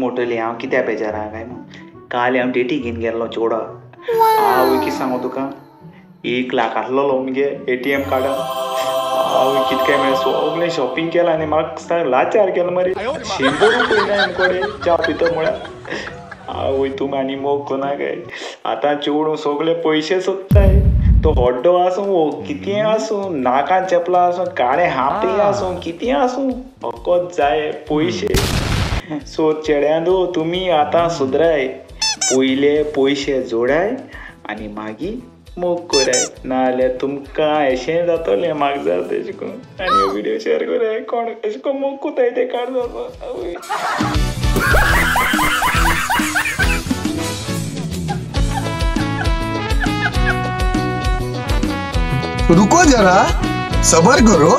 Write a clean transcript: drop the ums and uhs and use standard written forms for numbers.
मोटली हांव कित्या बेजारा काय मग काल हांव डेटी घेवन गेल्लो चोडा हांव कितें सांगू तुका 1 लाख आसलो मगे ATM कार्डान हांव कितकें म्हळ्यार सगळें शॉपिंग केलां आनी म्हाका लाचार केलो मरे 100 रुपया ना मुकोडे च्या पितो म्हळ्यार हांव वयतू आनी मोग कोना काय आतां चेडूं सगळे पयशे सोदताय तो हड्डो आसूं वो कितें आसूं नाकान चपलां आसूं काळे हापे आसूं कितें आसूं फकत जाय पयशे सो चेड्यांदो तुमी आतां सुधराय पयले पयशे जोडाय आनी मागीर मोग कराय नाजाल्यार तुमकां अशें जातलें म्हाका जाय तशें करून आनी हो व्हिडिओ शेअर कराय कोण अशें करून मोग कोताय ते काड रुको जरा सबर करो।